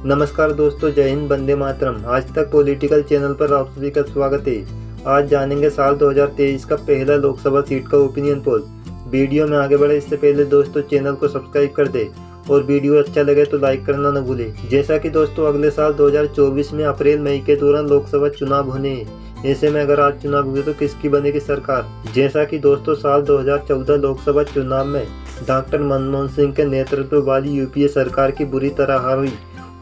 नमस्कार दोस्तों, जय हिंद, वंदे मातरम। आज तक पॉलिटिकल चैनल पर आप सभी का स्वागत है। आज जानेंगे साल 2023 का पहला लोकसभा सीट का ओपिनियन पोल। वीडियो में आगे बढ़े इससे पहले दोस्तों चैनल को सब्सक्राइब कर दे और वीडियो अच्छा लगे तो लाइक करना न भूले। जैसा कि दोस्तों अगले साल 2024 में अप्रैल मई के दौरान लोकसभा चुनाव होने हैं। ऐसे में अगर आज चुनाव हुए तो किसकी बनेगी सरकार। जैसा कि दोस्तों साल 2014 लोकसभा चुनाव में डॉक्टर मनमोहन सिंह के नेतृत्व वाली यूपीए सरकार की बुरी तरह हार हुई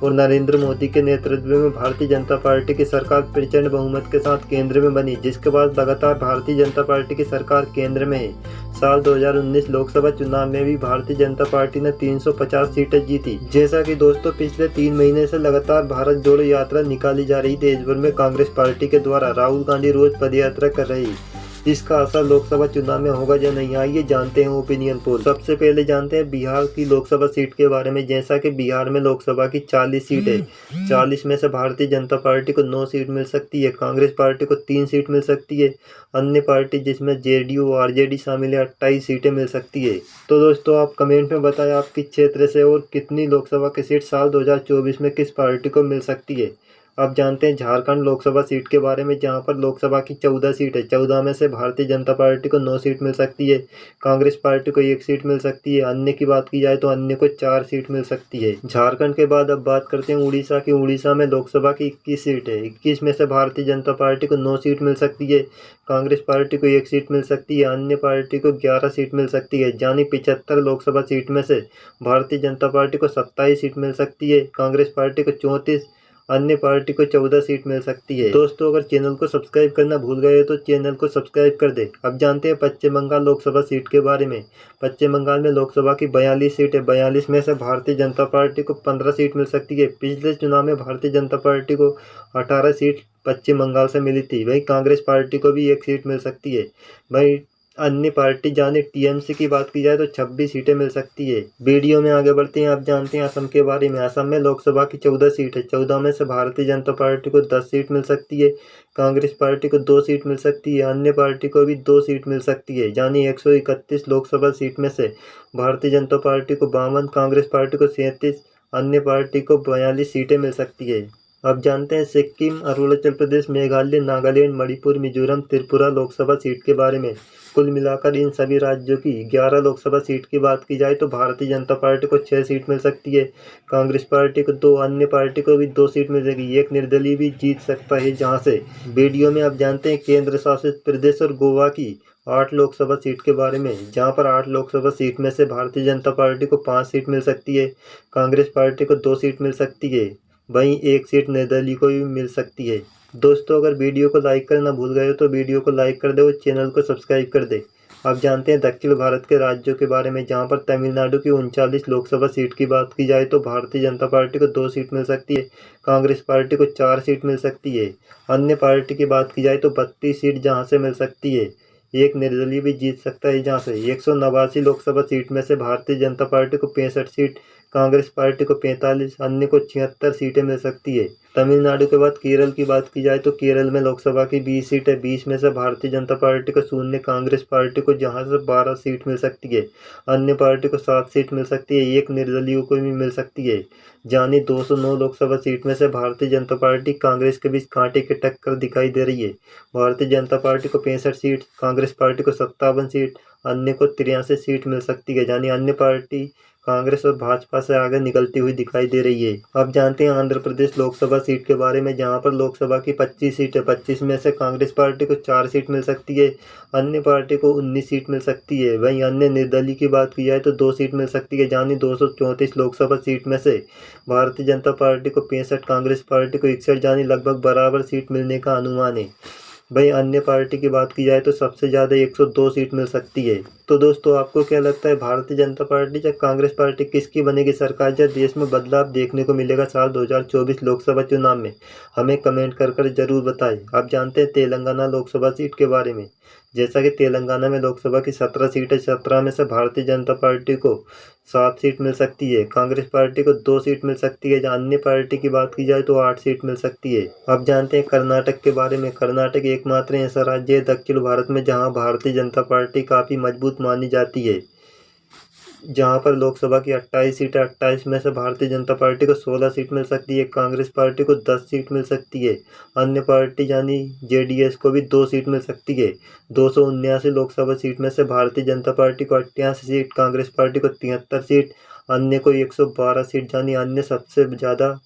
और नरेंद्र मोदी के नेतृत्व में भारतीय जनता पार्टी की सरकार प्रचंड बहुमत के साथ केंद्र में बनी, जिसके बाद लगातार भारतीय जनता पार्टी की सरकार केंद्र में है। साल 2019 लोकसभा चुनाव में भी भारतीय जनता पार्टी ने 350 सीटें जीती। जैसा कि दोस्तों पिछले 3 महीने से लगातार भारत जोड़ो यात्रा निकाली जा रही। देश भर में कांग्रेस पार्टी के द्वारा राहुल गांधी रोज पदयात्रा कर रही। इसका असर लोकसभा चुनाव में होगा या नहीं, आइए जानते हैं ओपिनियन पोल। सबसे पहले जानते हैं बिहार की लोकसभा सीट के बारे में। जैसा कि बिहार में लोकसभा की 40 सीट है। 40 में से भारतीय जनता पार्टी को 9 सीट मिल सकती है, कांग्रेस पार्टी को 3 सीट मिल सकती है, अन्य पार्टी जिसमें जेडीयू और आरजेडी शामिल है 28 सीटें मिल सकती है। तो दोस्तों आप कमेंट में बताएं आप किस क्षेत्र से और कितनी लोकसभा की सीट साल 2024 में किस पार्टी को मिल सकती है। अब जानते हैं झारखंड लोकसभा सीट के बारे में, जहां पर लोकसभा की 14 सीट है। 14 में से भारतीय जनता पार्टी को 9 सीट मिल सकती है, कांग्रेस पार्टी को 1 सीट मिल सकती है, अन्य की बात की जाए तो अन्य को 4 सीट मिल सकती है। झारखंड के बाद अब बात करते हैं उड़ीसा की। उड़ीसा में लोकसभा की 21 सीट है। 21 में से भारतीय जनता पार्टी को 9 सीट मिल सकती है, कांग्रेस पार्टी को 1 सीट मिल सकती है, अन्य पार्टी को 11 सीट मिल सकती है। यानी 75 लोकसभा सीट में से भारतीय जनता पार्टी को 27 सीट मिल सकती है, कांग्रेस पार्टी को 34, अन्य पार्टी को 14 सीट मिल सकती है। दोस्तों अगर चैनल को सब्सक्राइब करना भूल गए तो चैनल को सब्सक्राइब कर दे। अब जानते हैं पश्चिम बंगाल लोकसभा सीट के बारे में। पश्चिम बंगाल में लोकसभा की 42 सीट है। 42 में से भारतीय जनता पार्टी को 15 सीट मिल सकती है। पिछले चुनाव में भारतीय जनता पार्टी को 18 सीट पश्चिम बंगाल से मिली थी। वहीं कांग्रेस पार्टी को भी 1 सीट मिल सकती है। वहीं अन्य पार्टी यानी टीएमसी की बात की जाए तो 26 सीटें मिल सकती है। वीडियो में आगे बढ़ते हैं। आप जानते हैं असम के बारे में। असम में लोकसभा की 14 सीट है। 14 में से भारतीय जनता पार्टी को 10 सीट मिल सकती है, कांग्रेस पार्टी को 2 सीट मिल सकती है, अन्य पार्टी को भी 2 सीट मिल सकती है। यानी 131 लोकसभा सीट में से भारतीय जनता पार्टी को 52, कांग्रेस पार्टी को 37, अन्य पार्टी को 42 सीटें मिल सकती है। अब जानते हैं सिक्किम, अरुणाचल प्रदेश, मेघालय, नागालैंड, मणिपुर, मिजोरम, त्रिपुरा लोकसभा सीट के बारे में। कुल मिलाकर इन सभी राज्यों की 11 लोकसभा सीट की बात की जाए तो भारतीय जनता पार्टी को 6 सीट मिल सकती है, कांग्रेस पार्टी को 2, अन्य पार्टी को भी 2 सीट मिलेगी। एक निर्दलीय भी जीत सकता है जहां से। वीडियो में आप जानते हैं केंद्र शासित प्रदेश और गोवा की 8 लोकसभा सीट के बारे में, जहां पर 8 लोकसभा सीट में से भारतीय जनता पार्टी को 5 सीट मिल सकती है, कांग्रेस पार्टी को 2 सीट मिल सकती है, वहीं 1 सीट निर्दलीय को भी मिल सकती है। दोस्तों अगर वीडियो को लाइक करना भूल गए हो तो वीडियो को लाइक कर दे और चैनल को सब्सक्राइब कर दे। अब जानते हैं दक्षिण भारत के राज्यों के बारे में, जहां पर तमिलनाडु की 39 लोकसभा सीट की बात की जाए तो भारतीय जनता पार्टी को 2 सीट मिल सकती है, कांग्रेस पार्टी को 4 सीट मिल सकती है, अन्य पार्टी की बात की जाए तो 32 सीट जहां से मिल सकती है। एक निर्दलीय भी जीत सकता है जहां से। 189 लोकसभा सीट में से भारतीय जनता पार्टी को 65 सीट, कांग्रेस पार्टी को 45, अन्य को 76 सीटें मिल सकती है। तमिलनाडु के बाद केरल की बात की जाए तो केरल में लोकसभा की 20 सीट है। 20 में से भारतीय जनता पार्टी को 0, कांग्रेस पार्टी को जहां से 12 सीट मिल सकती है, अन्य पार्टी को 7 सीट मिल सकती है, एक निर्दलीय को भी मिल सकती है। यानी 209 लोकसभा सीट में से भारतीय जनता पार्टी कांग्रेस के बीच कांटे की टक्कर दिखाई दे रही है। भारतीय जनता पार्टी को 65 सीट, कांग्रेस पार्टी को 57 सीट, अन्य को 83 सीट मिल सकती है। यानी अन्य पार्टी कांग्रेस और भाजपा से आगे निकलती हुई दिखाई दे रही है। अब जानते हैं आंध्र प्रदेश लोकसभा सीट के बारे में, जहां पर लोकसभा की 25 सीट है। 25 में से कांग्रेस पार्टी को 4 सीट मिल सकती है, अन्य पार्टी को 19 सीट मिल सकती है। वहीं अन्य निर्दलीय की बात की जाए तो 2 सीट मिल सकती है। यानी 234 लोकसभा सीट में से भारतीय जनता पार्टी को 65, कांग्रेस पार्टी को 61, यानी लगभग बराबर सीट मिलने का अनुमान है। वहीं अन्य पार्टी की बात की जाए तो सबसे ज़्यादा 102 सीट मिल सकती है। तो दोस्तों आपको क्या लगता है, भारतीय जनता पार्टी या कांग्रेस पार्टी किसकी बनेगी सरकार या देश में बदलाव देखने को मिलेगा साल 2024 लोकसभा चुनाव में? हमें कमेंट कर जरूर बताएं। आप जानते हैं तेलंगाना लोकसभा सीट के बारे में। जैसा कि तेलंगाना में लोकसभा की 17 सीट है। 17 में से भारतीय जनता पार्टी को 7 सीट मिल सकती है, कांग्रेस पार्टी को 2 सीट मिल सकती है, जहाँ अन्य पार्टी की बात की जाए तो 8 सीट मिल सकती है। अब जानते हैं कर्नाटक के बारे में। कर्नाटक एकमात्र ऐसा राज्य है दक्षिण भारत में जहां भारतीय जनता पार्टी काफ़ी मजबूत मानी जाती है। जहां पर लोकसभा की 28 सीटें, 28 में से भारतीय जनता पार्टी को 16 सीट मिल सकती है, कांग्रेस पार्टी को 10 सीट मिल सकती है, अन्य पार्टी यानी जेडीएस को भी 2 सीट मिल सकती है। 279 लोकसभा सीट में से भारतीय जनता पार्टी को 88 सीट, कांग्रेस पार्टी को 73 सीट, अन्य को 112 सीट यानी अन्य सबसे ज़्यादा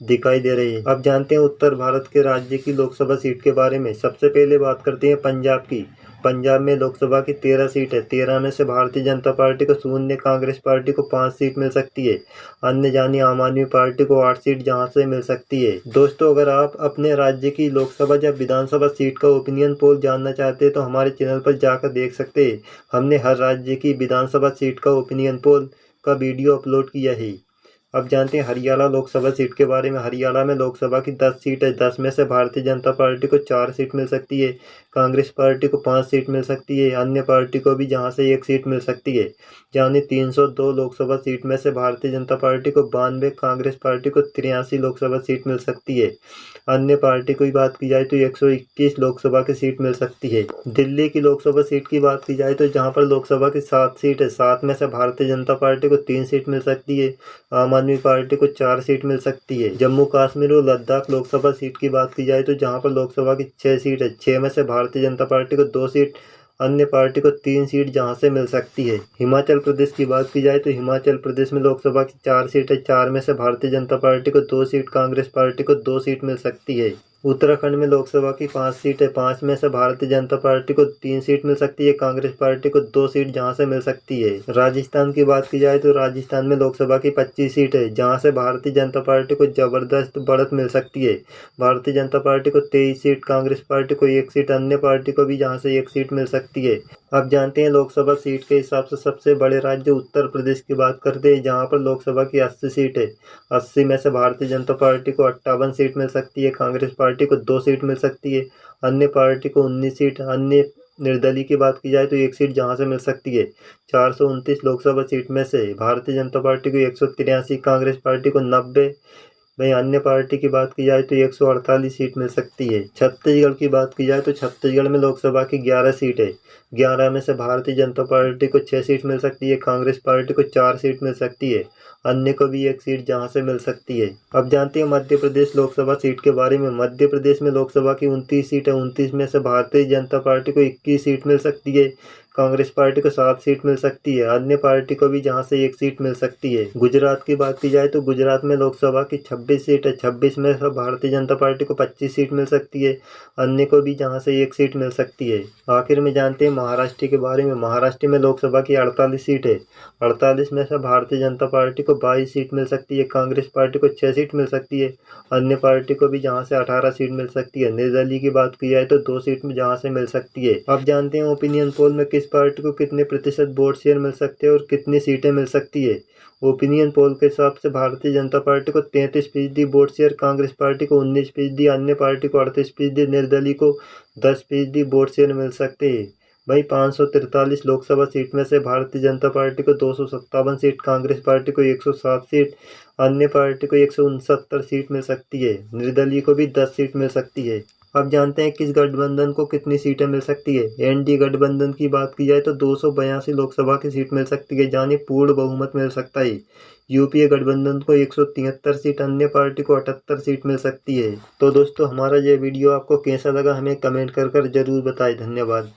दिखाई दे रही है। अब जानते हैं उत्तर भारत के राज्य की लोकसभा सीट के बारे में। सबसे पहले बात करते हैं पंजाब की। पंजाब में लोकसभा की 13 सीट है, 13 में से भारतीय जनता पार्टी को 0, कांग्रेस पार्टी को 5 सीट मिल सकती है, अन्य यानी आम आदमी पार्टी को 8 सीट जहां से मिल सकती है। दोस्तों, अगर आप अपने राज्य की लोकसभा या विधानसभा सीट का ओपिनियन पोल जानना चाहते हैं तो हमारे चैनल पर जाकर देख सकते हैं। हमने हर राज्य की विधानसभा सीट का ओपिनियन पोल का वीडियो अपलोड किया है। अब जानते हैं हरियाणा लोकसभा सीट के बारे में। हरियाणा में लोकसभा की 10 सीट है, 10 में से भारतीय जनता पार्टी को 4 सीट मिल सकती है, कांग्रेस पार्टी को 5 सीट मिल सकती है, अन्य पार्टी को भी जहां से 1 सीट मिल सकती है। यानी 302 लोकसभा सीट में से भारतीय जनता पार्टी को 92, कांग्रेस पार्टी को 83 लोकसभा सीट मिल सकती है। अन्य पार्टी की बात की जाए तो 121 लोकसभा की सीट मिल सकती है। दिल्ली की लोकसभा सीट की बात की जाए तो जहां पर लोकसभा की 7 सीट है, 7 में से भारतीय जनता पार्टी को 3 सीट मिल सकती है, आम आदमी पार्टी को 4 सीट मिल सकती है। जम्मू कश्मीर और लद्दाख लोकसभा सीट की बात की जाए तो जहां पर लोकसभा की 6 सीट है, 6 में से भारतीय जनता पार्टी को 2 सीट, अन्य पार्टी को 3 सीट जहां से मिल सकती है। हिमाचल प्रदेश की बात की जाए तो हिमाचल प्रदेश में लोकसभा की 4 सीट है, 4 में से भारतीय जनता पार्टी को 2 सीट, कांग्रेस पार्टी को 2 सीट मिल सकती है। उत्तराखंड में लोकसभा की 5 सीट है, 5 में से भारतीय जनता पार्टी को 3 सीट मिल सकती है, कांग्रेस पार्टी को 2 सीट जहां से मिल सकती है। राजस्थान की बात की जाए तो राजस्थान में लोकसभा की 25 सीट है, जहां से भारतीय जनता पार्टी को जबरदस्त बढ़त मिल सकती है। भारतीय जनता पार्टी को 23 सीट, कांग्रेस पार्टी को 1 सीट, अन्य पार्टी को भी जहां से 1 सीट मिल सकती है। अब जानते हैं लोकसभा सीट के हिसाब से सबसे बड़े राज्य उत्तर प्रदेश की बात करते हैं, जहां पर लोकसभा की 80 सीट है, 80 में से भारतीय जनता पार्टी को 58 सीट मिल सकती है, कांग्रेस पार्टी को 2 सीट मिल सकती है, अन्य पार्टी को 19 सीट, अन्य निर्दलीय की बात की जाए तो 1 सीट जहां से मिल सकती है। 429 लोकसभा सीट में से भारतीय जनता पार्टी को 183, कांग्रेस पार्टी को 90, वहीं अन्य पार्टी की बात की जाए तो 148 सीट मिल सकती है। छत्तीसगढ़ की बात की जाए तो छत्तीसगढ़ में लोकसभा की 11 सीट है, 11 में से भारतीय जनता पार्टी को 6 सीट मिल सकती है, कांग्रेस पार्टी को 4 सीट मिल सकती है, अन्य को भी 1 सीट जहां से मिल सकती है। अब जानते हैं मध्य प्रदेश लोकसभा सीट के बारे में। मध्य प्रदेश में लोकसभा की 29 सीट है, 29 में से भारतीय जनता पार्टी को 21 सीट मिल सकती है, कांग्रेस पार्टी को 7 सीट मिल सकती है, अन्य पार्टी को भी जहां से 1 सीट मिल सकती है। गुजरात की बात की जाए तो गुजरात में लोकसभा की 26 सीट है, 26 में से भारतीय जनता पार्टी को 25 सीट मिल सकती है, अन्य को भी जहां से 1 सीट मिल सकती है। आखिर में जानते हैं महाराष्ट्र के बारे में। महाराष्ट्र में लोकसभा की 48 सीट है, 48 में से भारतीय जनता पार्टी को 22 सीट मिल सकती है, कांग्रेस पार्टी को 6 सीट मिल सकती है, अन्य पार्टी को भी जहां से 18 सीट मिल सकती है। निर्दलीय की बात की जाए तो 2 सीट में जहां से मिल सकती है। अब जानते हैं ओपिनियन पोल में किस पार्टी को कितने प्रतिशत वोट शेयर मिल सकते हैं और कितनी सीटें मिल सकती है। ओपिनियन पोल के हिसाब से भारतीय जनता पार्टी को 33% वोट शेयर, कांग्रेस पार्टी को 19%, अन्य पार्टी को 38%, निर्दलीय को 10% वोट शेयर मिल सकते हैं। वहीं 543 लोकसभा सीट में से भारतीय जनता पार्टी को 257 सीट, कांग्रेस पार्टी को 107 सीट, अन्य पार्टी को 169 सीट मिल सकती है, निर्दलीय को भी 10 सीट मिल सकती है। अब जानते हैं किस गठबंधन को कितनी सीटें मिल सकती है। एनडीए गठबंधन की बात की जाए तो 282 लोकसभा की सीट मिल सकती है, यानी पूर्ण बहुमत मिल सकता है। यूपीए गठबंधन को 173 सीट, अन्य पार्टी को 78 सीट मिल सकती है। तो दोस्तों, हमारा ये वीडियो आपको कैसा लगा हमें कमेंट कर जरूर बताएं। धन्यवाद।